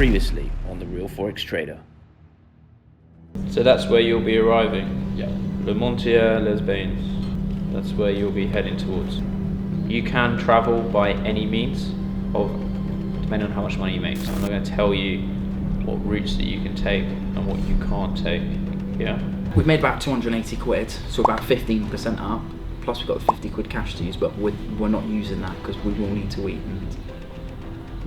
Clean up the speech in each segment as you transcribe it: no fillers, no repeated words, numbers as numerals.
Previously on The Real Forex Trader. So that's where you'll be arriving? Yeah. Le Montier, Les Bains. That's where you'll be heading towards. You can travel by any means, depending on how much money you make. So I'm not going to tell you what routes that you can take and what you can't take. Yeah? We've made about 280 quid, so about 15% up. Plus we've got the 50 quid cash to use, but we're not using that because we will need to eat, and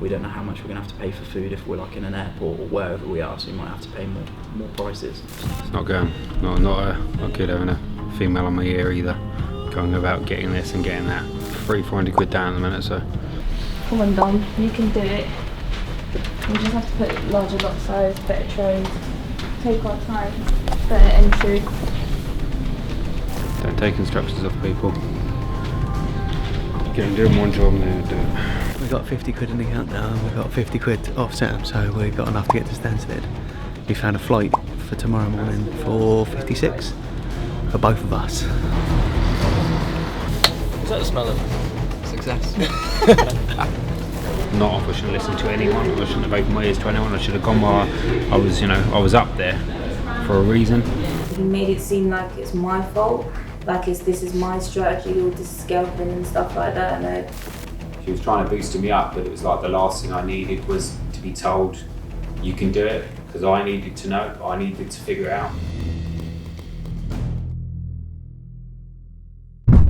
we don't know how much we're going to have to pay for food if we're like in an airport or wherever we are, so we might have to pay more prices. It's not going. Not good having a female on my ear either. Going about getting this and getting that. 300-400 quid down at the minute, so. Come on Dom, you can do it. We just have to put larger lot size, better trays, take our time, better entry. Don't take instructions off people. Get them doing one job and then do it. We've got 50 quid in the account now, and we've got 50 quid offset, so we've got enough to get to Stansted. We found a flight for tomorrow morning for 56 for both of us. Is that the smell of Success. Not off, I shouldn't listen to anyone, I shouldn't have opened my ears to anyone, I should have gone while I was up there for a reason. He made it seem like it's my fault, like this is my strategy, all this scalping and stuff like that. And she was trying to boost me up, but it was like the last thing I needed was to be told you can do it, because I needed to know, I needed to figure it out.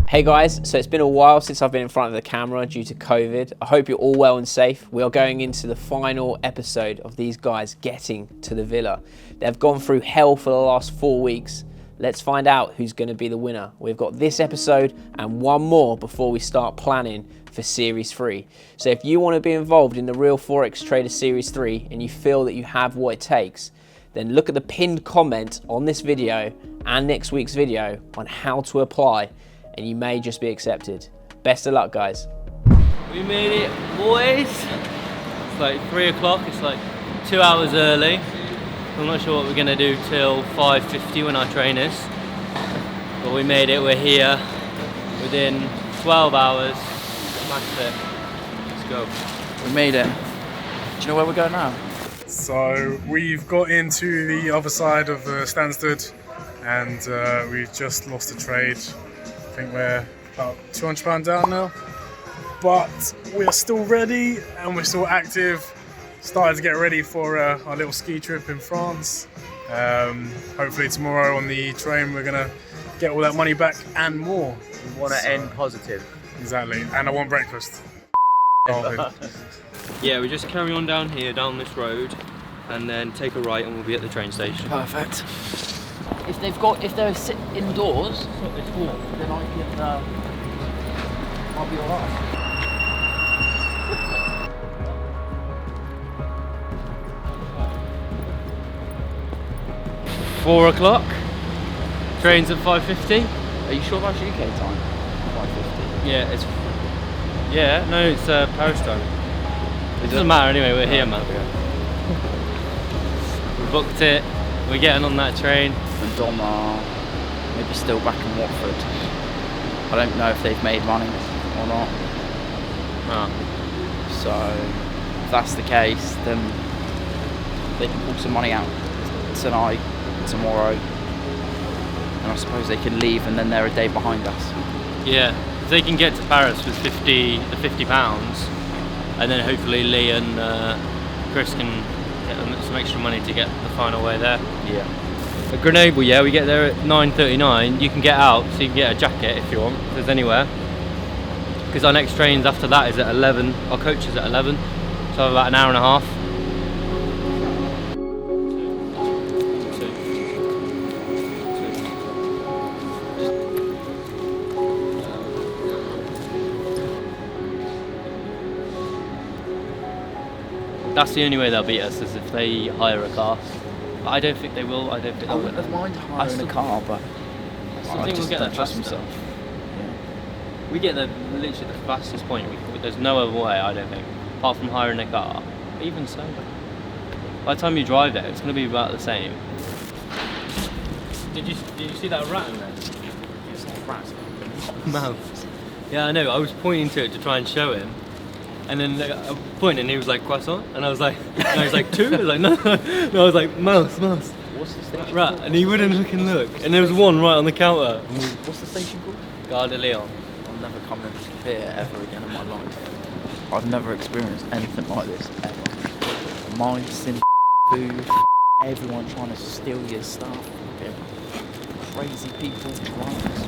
Hey guys, so it's been a while since I've been in front of the camera due to COVID. I hope you're all well and safe. We are going into the final episode of these guys getting to the villa. They've gone through hell for the last 4 weeks. Let's find out who's going to be the winner. We've got this episode and one more before we start planning for Series 3. So if you want to be involved in the Real Forex Trader Series 3 and you feel that you have what it takes, then look at the pinned comment on this video and next week's video on how to apply, and you may just be accepted. Best of luck, guys. We made it, boys. It's like 3 o'clock, it's like 2 hours early. I'm not sure what we're gonna do till 5:50 when our train is. But we made it, we're here within 12 hours. That's it. Let's go. We made it. Do you know where we're going now? So we've got into the other side of Stansted, and we've just lost a trade. I think we're about £200 down now, but we're still ready and we're still active. Started to get ready for our little ski trip in France. Hopefully tomorrow on the train we're gonna get all that money back and more. We want to end positive. Exactly, and I want breakfast. Yeah, we just carry on down here, down this road, and then take a right and we'll be at the train station. Perfect. If they're indoors, then I can, I'll be alright. Four o'clock. Train's at 5:50. Are you sure that's UK time? 5:50. Yeah, it's Paris time. It doesn't matter anyway. We're here, man. We booked it. We're getting on that train. And Dom are maybe still back in Watford. I don't know if they've made money or not. Oh. So if that's the case, then they can pull some money out tonight, tomorrow, and I suppose they can leave and then they're a day behind us. Yeah, if they can get to Paris with £50, and then hopefully Lee and Chris can get them some extra money to get the final way there. Yeah. At Grenoble, yeah, we get there at 9:39. You can get out, so you can get a jacket if you want, if there's anywhere. Because our next trains after that is at 11. Our coach is at 11, so about an hour and a half. That's the only way they'll beat us, is if they hire a car. But I don't think they will. I don't think I wouldn't have minded hiring a car, but I think we'll get there faster. Yeah. We get there literally the fastest point. There's no other way, I don't think, apart from hiring a car. Even so, by the time you drive there, it's going to be about the same. Did you see that rat in there? It's not rat. Mouse. Yeah, I know. I was pointing to it to try and show him, And then I pointed and he was like, croissant? And I was like, 2? I was like, no. No, I was like, mouse. What's the station Right, called? and he wouldn't look and look. And there was one right on the counter. What's the station called? Gare de Lyon. I'll never come in here ever again in my life. I've never experienced anything like this ever. Mice in food, everyone trying to steal your stuff, okay. Crazy people, drunks.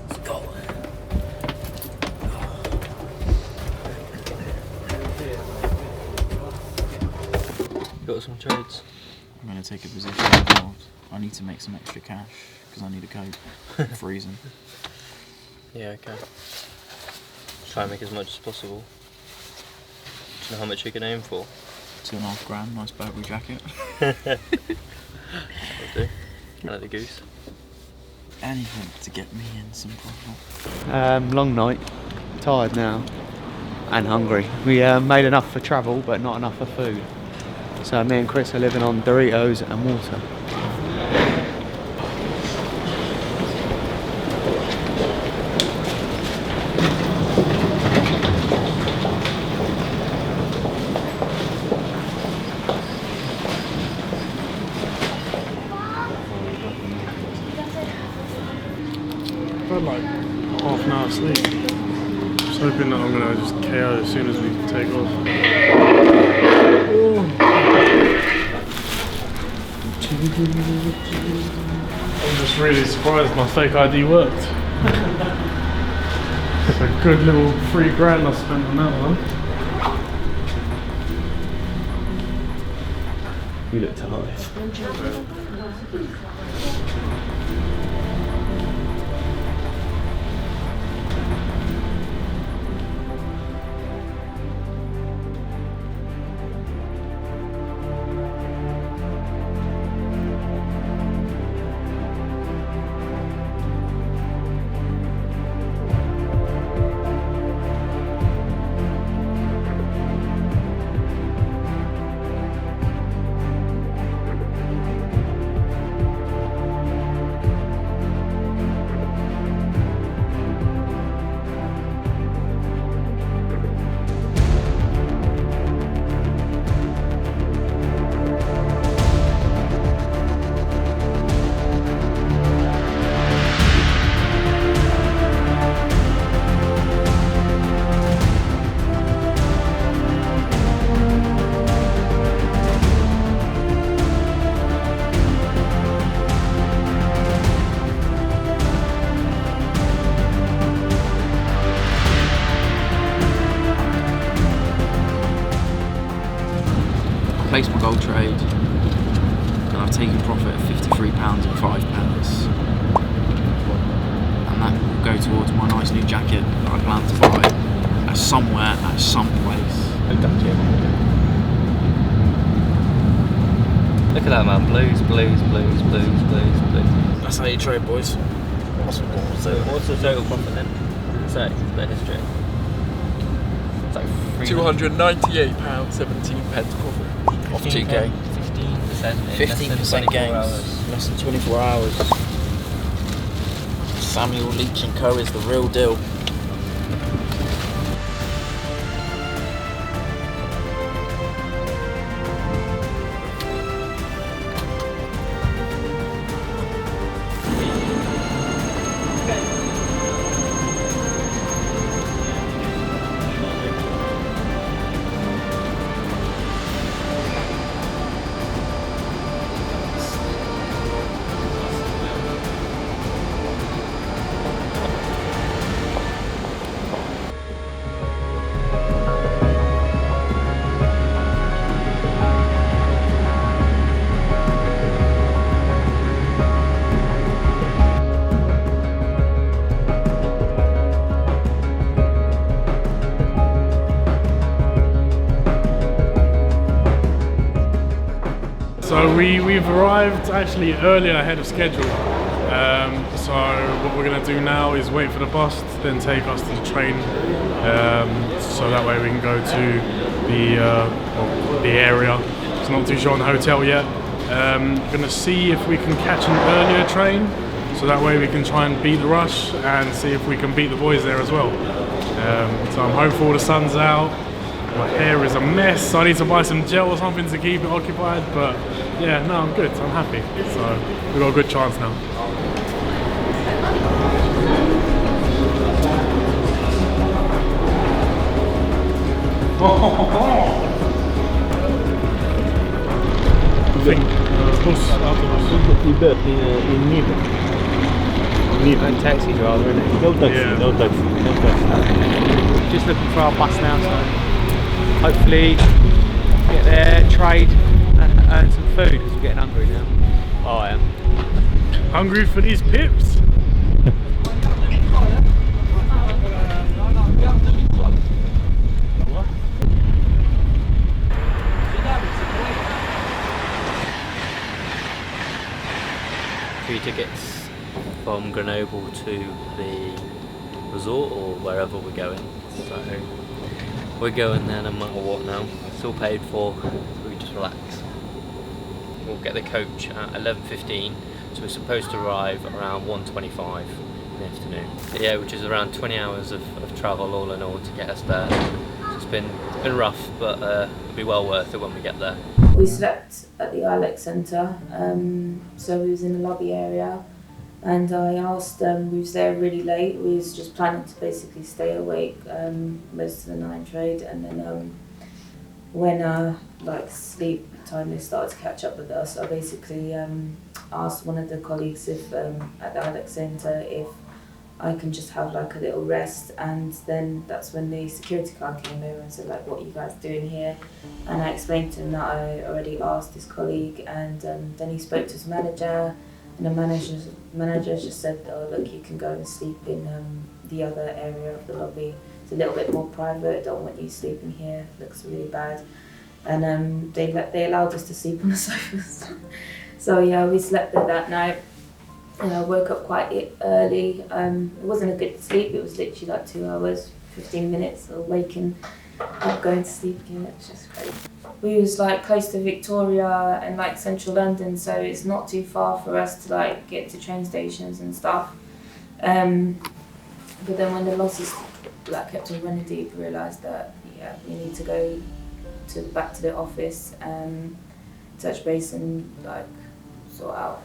Let's go. Got some trades. I'm going to take a position involved. I need to make some extra cash because I need a coat. I'm freezing. Yeah, okay. Try and make as much as possible. Do you know how much you can aim for? $2.5 grand, nice Burberry jacket. That'll do. Another goose. Anything to get me in some profit. Long night, tired now, and hungry. We made enough for travel, but not enough for food. So me and Chris are living on Doritos and water. I've had like half an hour sleep. Just hoping that I'm gonna just KO as soon as we take off. I'm just really surprised my fake ID worked. It's a good little $3 grand I spent on that one. You look tired. Placed my gold trade and I've taken profit of £53 and £5, and that will go towards my nice new jacket that I plan to buy at somewhere at some place. Look at that, man. Blues. That's how you trade, boys. What's the total profit then? Say the history. It's like £298.17 profit. Off 2k. 15% gains. Less than 24 hours. Samuel Leach and Co is the real deal. So we've arrived actually earlier ahead of schedule. So what we're going to do now is wait for the bus to then take us to the train. So that way we can go to the area. It's not too sure on the hotel yet. Going to see if we can catch an earlier train so that way we can try and beat the rush and see if we can beat the boys there as well. So I'm hopeful the sun's out. My hair is a mess, so I need to buy some gel or something to keep it occupied, but yeah, no, I'm good, I'm happy. So we've got a good chance now. And taxi driver, isn't it? No taxi, Yeah. no taxi, no taxi. Just looking for our bus now, so hopefully get there, trade, and earn some food because we're getting hungry now. Oh, I am. Hungry for these pips? Free tickets from Grenoble to the resort or wherever we're going. So we're going there no matter what now. It's all paid for, so we just relax. We'll get the coach at 11:15, so we're supposed to arrive around 1:25 in the afternoon. So yeah, which is around 20 hours of travel all in all to get us there. So it's been rough, but it'll be well worth it when we get there. We slept at the Ilex Centre, so we was in the lobby area, and I asked, we was there really late, we was just planning to basically stay awake most of the night trade, and then when like sleep time started to catch up with us, I basically asked one of the colleagues if at the Ilex Centre if I can just have like a little rest, and then that's when the security guard came over and said like, what are you guys doing here? And I explained to him that I already asked his colleague, and then he spoke to his manager, and the manager just said, oh look, you can go and sleep in the other area of the lobby. It's a little bit more private, don't want you sleeping here, it looks really bad. And they allowed us to sleep on the sofas. So yeah, we slept there that night. And I woke up quite early. It wasn't a good sleep, it was literally like 2 hours, 15 minutes of waking up, going to sleep again. It was just crazy. We was like close to Victoria and like central London, so it's not too far for us to like get to train stations and stuff. But then when the losses like kept on running deep, we realised that yeah, we need to go back to the office, touch base and like sort out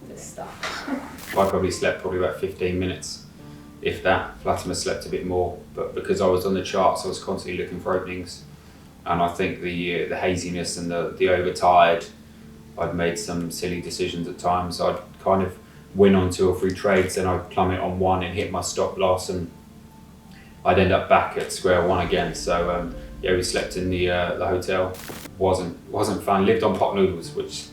this stuff. I probably slept about 15 minutes, if that. Latimer slept a bit more, but because I was on the charts, I was constantly looking for openings, and I think the haziness and the overtired, I'd made some silly decisions at times. I'd kind of win on 2 or 3 trades, then I'd plummet on one and hit my stop loss, and I'd end up back at square one again. So yeah, we slept in the hotel. Wasn't fun. Lived on pot noodles, which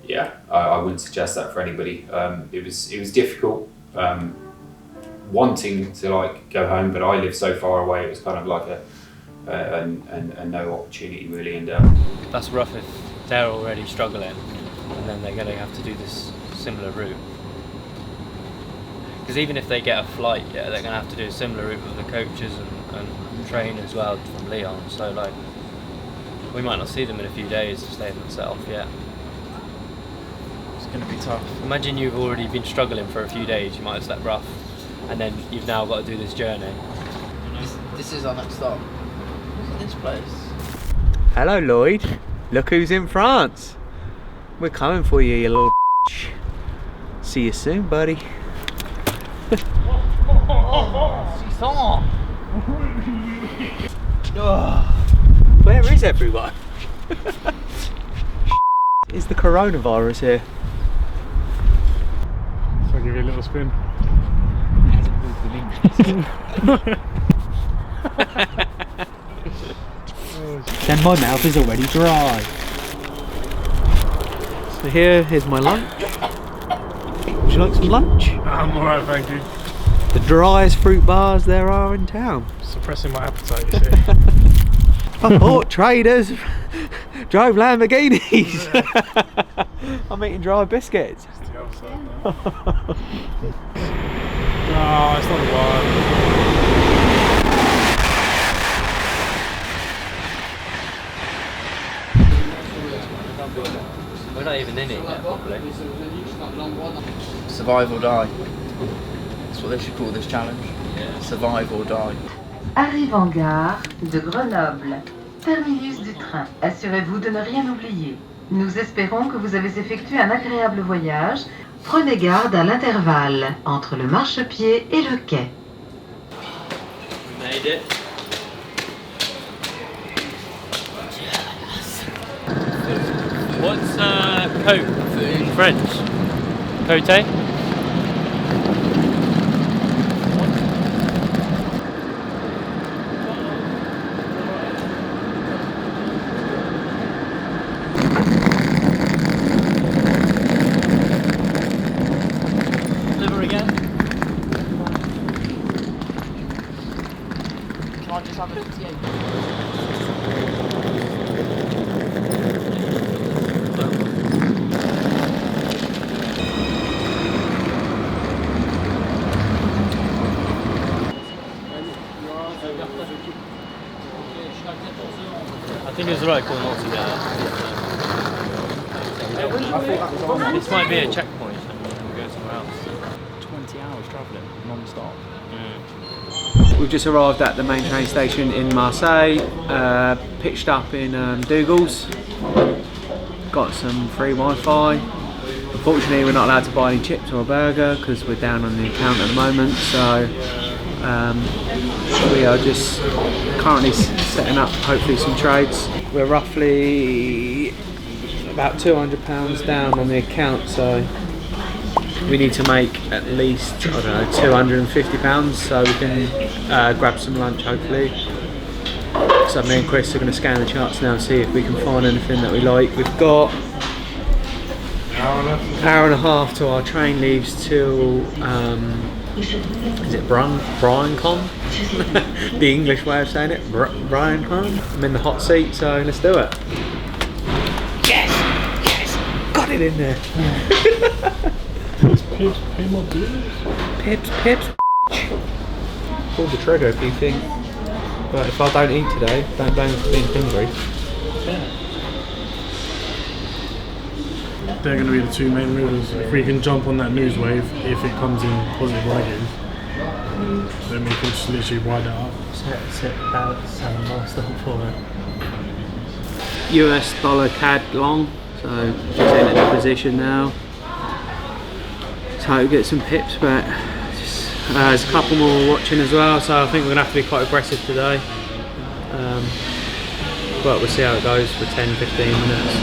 yeah, I wouldn't suggest that for anybody. It was difficult wanting to like go home, but I live so far away. It was kind of like a no opportunity really. And that's rough if they're already struggling, and then they're going to have to do this similar route. Because even if they get a flight, yeah, they're going to have to do a similar route with the coaches and train as well from Lyon. So like, we might not see them in a few days to stay themselves yet. Going to be tough. Imagine you've already been struggling for a few days, you might have slept rough, and then you've now got to do this journey. This is our next stop. Look at this place. Hello Lloyd, look who's in France. We're coming for you, you little bitch. See you soon, buddy. Where is everyone? Is the coronavirus here? So I'll give you a little spin. Then my mouth is already dry. So here's my lunch. Would you like some lunch? I'm alright, thank you. The driest fruit bars there are in town. Suppressing my appetite, you see. I thought traders drove Lamborghinis. I'm eating dry biscuits. It's the other side now. No, it's not the one. We're not even in it yet, probably. Survive or die. That's what they should call this challenge. Survive or die. Arrive en gare de Grenoble. Terminus du train. Assurez-vous de ne rien oublier. Nous espérons que vous avez effectué un agréable voyage. Prenez garde à l'intervalle entre le marchepied et le quai. We made it. What's coat in French? Cote? Liver again? Can I just have a 58? I think it's the right call not to get out. This might be a checkpoint and we'll go somewhere else. 20 hours travelling, non-stop. We've just arrived at the main train station in Marseille, pitched up in Dougal's, got some free Wi-Fi. Unfortunately we're not allowed to buy any chips or a burger because we're down on the account at the moment, so we are just currently setting up hopefully some trades. We're roughly about £200 down on the account, so we need to make at least, I don't know, £250 so we can grab some lunch hopefully. So me and Chris are going to scan the charts now and see if we can find anything that we like. We've got hour and a half till our train leaves till is it Bryancon? The English way of saying it, Bryancon. I'm in the hot seat, so let's do it. Yes, got it in there. Pips, pay more bills. Pips. Pull the trigger if you think. But if I don't eat today, don't blame me for being hungry. They're going to be the two main rivers. If we can jump on that news wave, if it comes in positive or negative, then we can just literally ride that up. US dollar CAD long, so just in the position now. Let's hope we get some pips, but there's a couple more watching as well, so I think we're going to have to be quite aggressive today. But we'll see how it goes for 10-15 minutes.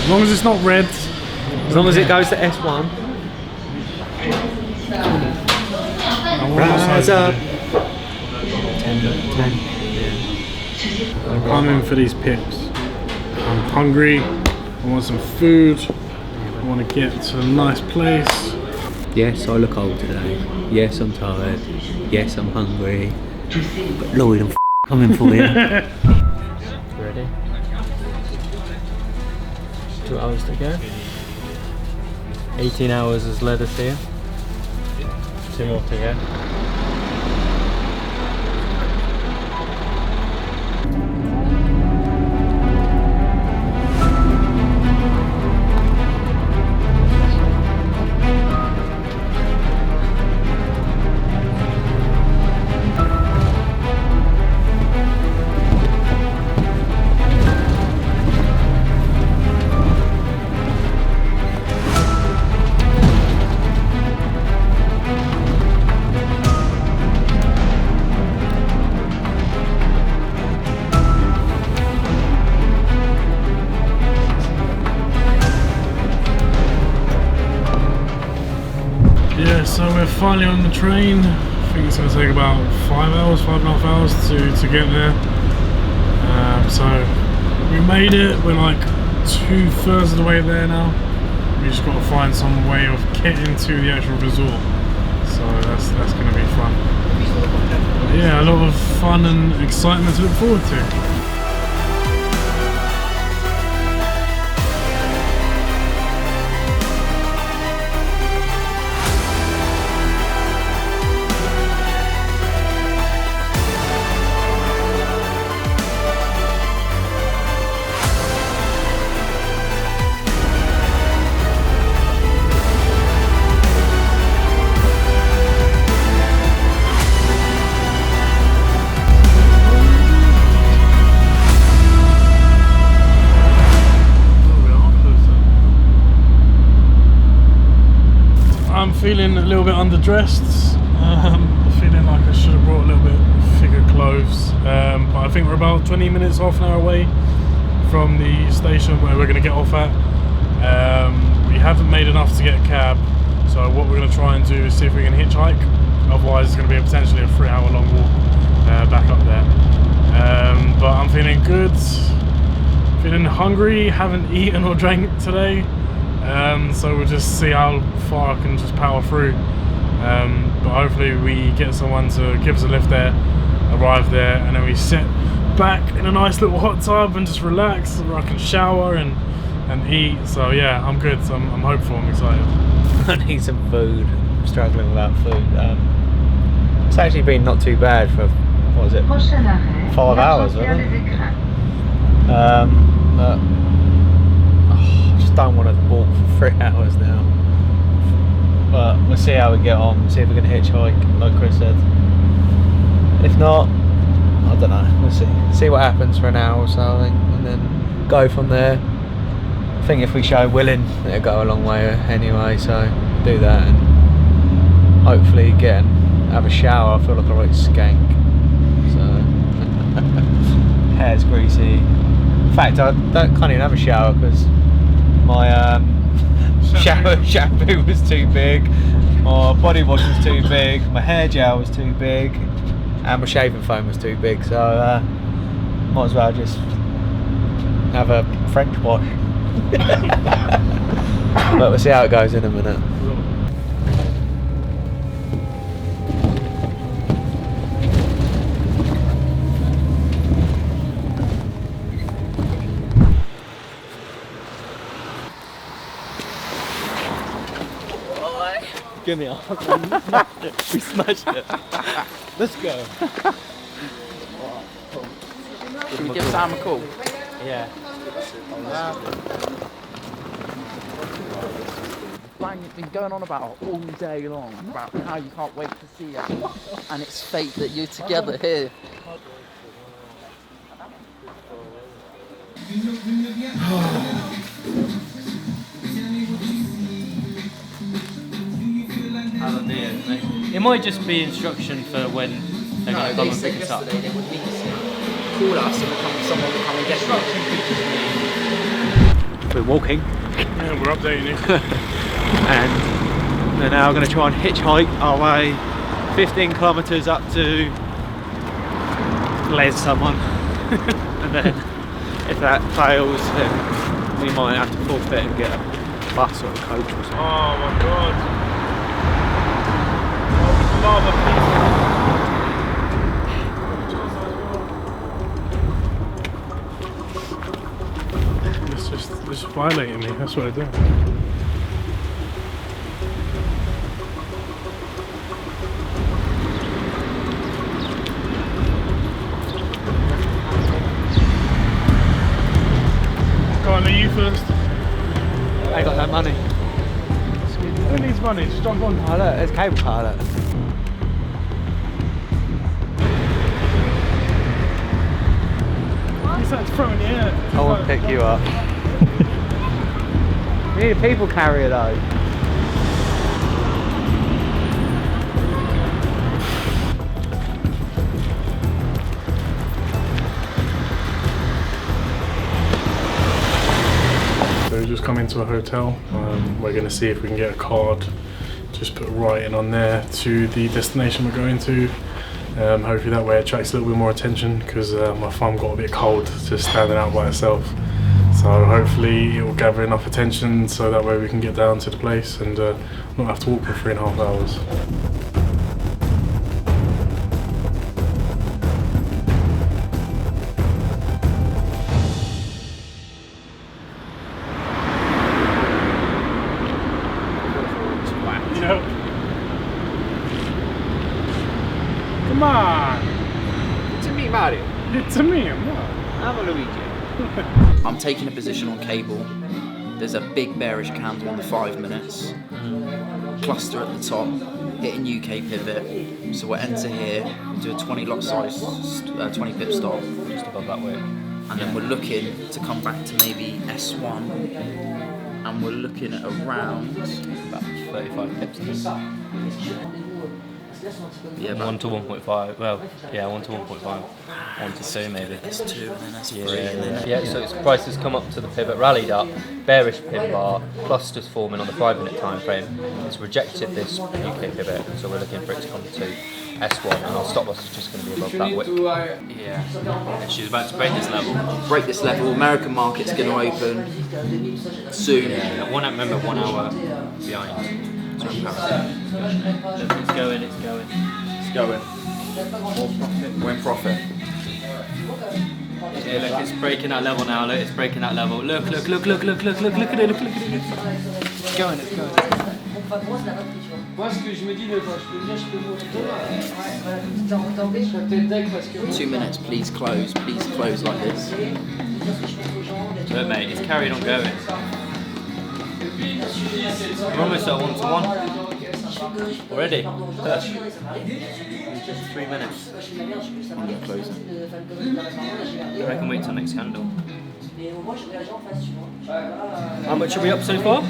As long as it's not red. As long as it goes to S1. Rise up. 10. I'm coming for these pips. I'm hungry. I want some food. I want to get to a nice place. Yes, I look old today. Yes, I'm tired. Yes, I'm hungry. But Lloyd, I'm coming for you. Ready? 2 hours to go. 18 hours has led us here. 2 more to go. So we're finally on the train. I think it's going to take about 5.5 hours to get there. So we made it. We're like 2/3 of the way there now. We just got to find some way of getting to the actual resort. So that's going to be fun. But yeah, a lot of fun and excitement to look forward to. feeling a little bit underdressed. Feeling like I should have brought a little bit thicker clothes. But I think we're about 20 minutes, half an hour away from the station where we're going to get off at. We haven't made enough to get a cab, so what we're going to try and do is see if we can hitchhike. Otherwise, it's going to be potentially a 3-hour long walk back up there. But I'm feeling good, feeling hungry, haven't eaten or drank today. So we'll just see how far I can just power through. But hopefully we get someone to give us a lift there, arrive there, and then we sit back in a nice little hot tub and just relax, where I can shower and eat. So yeah, I'm good. So I'm hopeful, I'm excited. I need some food. I'm struggling without food. It's actually been not too bad for, what was it, 5 hours, wasn't it? But I just don't want to walk for 3 hours now. But we'll see how we get on, see if we can hitchhike, like Chris said. If not, I don't know, we'll see what happens for an hour or so, I think, and then go from there. I think if we show willing, it'll go a long way anyway, so do that and hopefully get and have a shower. I feel like a right skank, so hair's greasy. In fact, I can't even have a shower because my shower shampoo was too big, my body wash was too big, my hair gel was too big, and my shaving foam was too big, so might as well just have a French wash. But we'll see how it goes in a minute. Give me a we smashed it. Let's go. Can we give Sam a call? Yeah. Bang, you've been going on about all day long about how you can't wait to see it, and it's fate that you're together here. It might just be instruction for when they're going to come and pick us up. They would need to call us and someone will come and get you. We're walking. Yeah, we're updating you. And we're now going to try and hitchhike our way 15 kilometres up to Les someone. And then if that fails, then we might have to forfeit and get a bus or a coach or something. Oh my god. It's just violating me, that's what I do. Go on, you first. I ain't got that money. Who needs money? Just jump on. Oh look, there's cable car, look. What's that throwing in the air? I want to pick you up. We need a people carrier though. So we just come into a hotel. We're going to see if we can get a card, just put writing on there to the destination we're going to. Hopefully that way it attracts a little bit more attention, because my thumb got a bit cold just standing out by itself. So hopefully it will gather enough attention so that way we can get down to the place and not have to walk for 3.5 hours. Come on! To me, Mario. It's me, I'm Luigi. I'm taking a position on cable. There's a big bearish candle in the 5 minutes. Cluster at the top, hitting UK pivot. So we'll enter here, do a 20 lot size, 20 pip stop. Just above that way. And then we're looking to come back to maybe S1 and we're looking at around About 35 pips. yeah, 1 to 1.5. Well, yeah, 1 to 1.5. 1 to 2 maybe. That's 2 and then that's 3 Yeah, and then yeah, so its price has come up to the pivot, rallied up, bearish pin bar, clusters forming on the 5-minute time frame. It's rejected this UK pivot, so we're looking for it to come to S1, and our stop loss is just going to be above that wick. yeah. And she's about to break this level. Break this level. American market's going to open soon. Yeah, remember 1 hour behind. Look, It's going. it's going. We're in profit. Yeah, look, it's breaking that level now. Look, it's breaking that level. Look at it. Look at it. It's going. 2 minutes, please close like this. Look, mate, it's carried on going. We're almost at 1 to 1 already. 3 minutes. I'm going to close it. I reckon wait till next candle. How much are we up so far?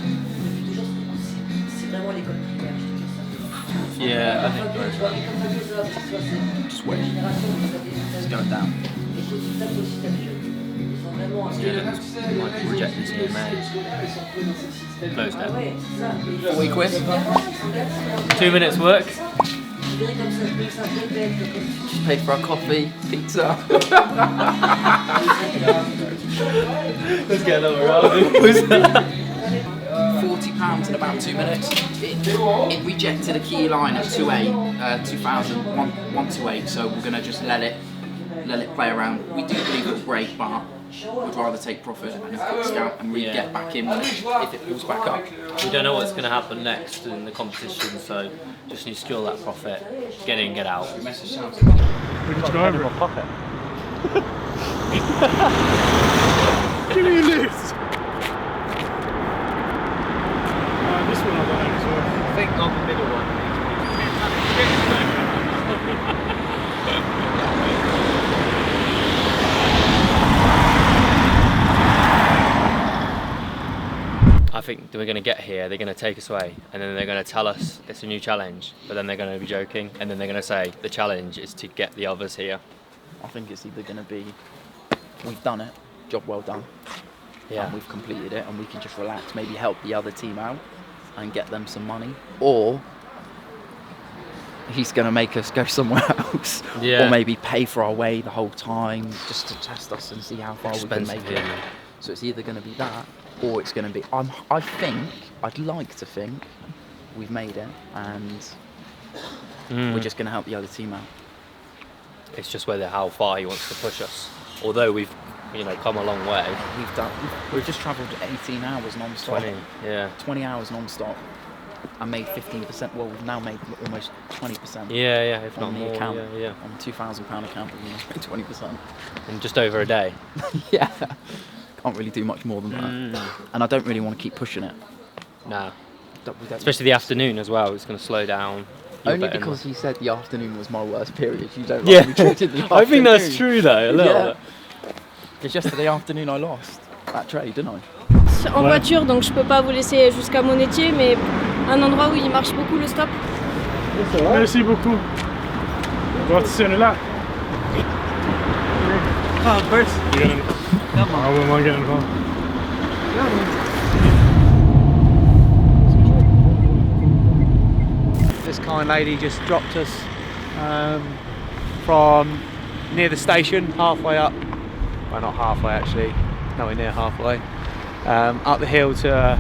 Yeah, I think Just wait. It's going down. might reject this in May. Closed it. 40 quid. 2 minutes work. Just paid for our coffee, pizza. Let's get another round. £40 in about 2 minutes. It rejected a key line at 128, so we're gonna just let it play around. We do believe it'll break, but we'd rather take profit and a quick scout and really get back in if it pulls back up. We don't know what's going to happen next in the competition, so just need to secure that profit, get in, get out. We just go over it. Pocket. Give me a lift. This one I don't know as well. I think on the middle one. I think we're going to get here, they're going to take us away, and then they're going to tell us it's a new challenge, but then they're going to be joking, and then they're going to say the challenge is to get the others here. I think it's either going to be, we've done it, job well done, and we've completed it, and we can just relax, maybe help the other team out and get them some money, or he's going to make us go somewhere else, or maybe pay for our way the whole time just to test us and see how far we can make it. So it's either going to be that, or it's going to be, I'd like to think we've made it, and we're just going to help the other team out. It's just whether how far he wants to push us. Although we've, come a long way. We've just travelled 18 hours non-stop. 20 hours non-stop. and made 15%. Well, we've now made almost 20%. Yeah, if not on the more. account. Yeah. On the £2,000 account, we made 20%. In just over a day. Yeah. Can't really do much more than that. And I don't really want to keep pushing it. No. Especially the afternoon as well. It's going to slow down. Only because he said the afternoon was my worst period. You don't like me treated the afternoon. I think that's true though, a little bit. Because yesterday afternoon I lost that trade, didn't I? En voiture, donc je peux pas vous laisser jusqu'à mon étier, mais un endroit où il marche beaucoup le stop. Merci beaucoup. On va tisser une là. Come on, Bruce. Come on. I wouldn't mind getting involved. This kind lady just dropped us from near the station, halfway up. Well, not halfway actually, nowhere near halfway. Up the hill to a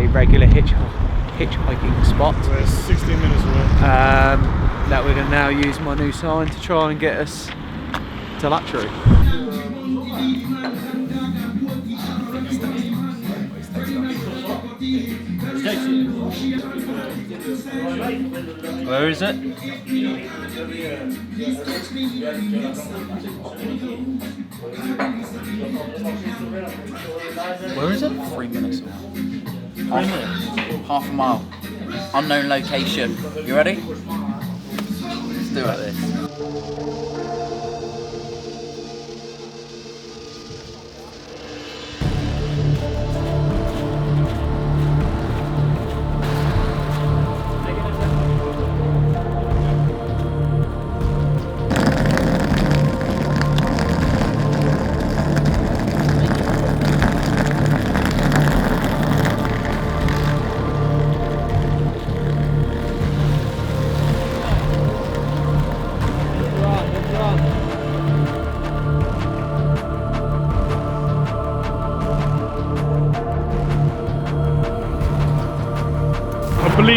regular hitchhiking spot. We're 16 minutes away. That we're going to now use my new sign to try and get us to luxury. Where is it? Where is it? 3 minutes. 3 minutes? Half a mile. Unknown location. You ready? Let's do it.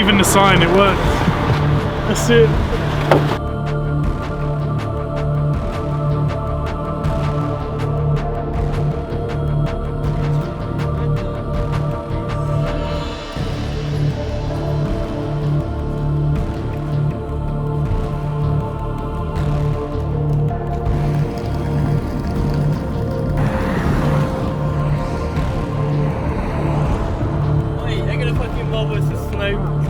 believe in the sign, it works. That's it. They're gonna fucking mob us with snow.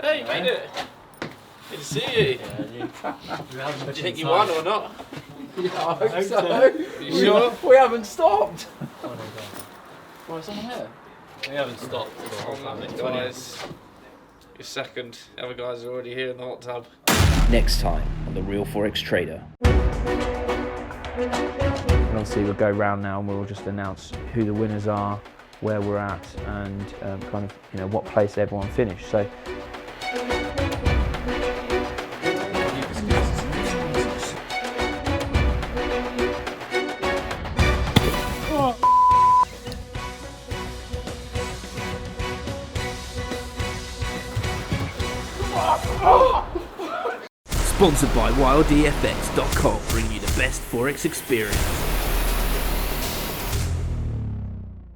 Hey, you made it. Good to see you. Do you think you won or not? Yeah, I hope so. You sure? We haven't stopped. Why is someone here? We haven't stopped. Guys, you're second. The other guys are already here in the hot tub. Next time on The Real Forex Trader. And obviously we'll go round now and we'll just announce who the winners are, where we're at, and kind of, you know, what place everyone finished. So. Sponsored by WildDFX.com, bringing you the best Forex experience.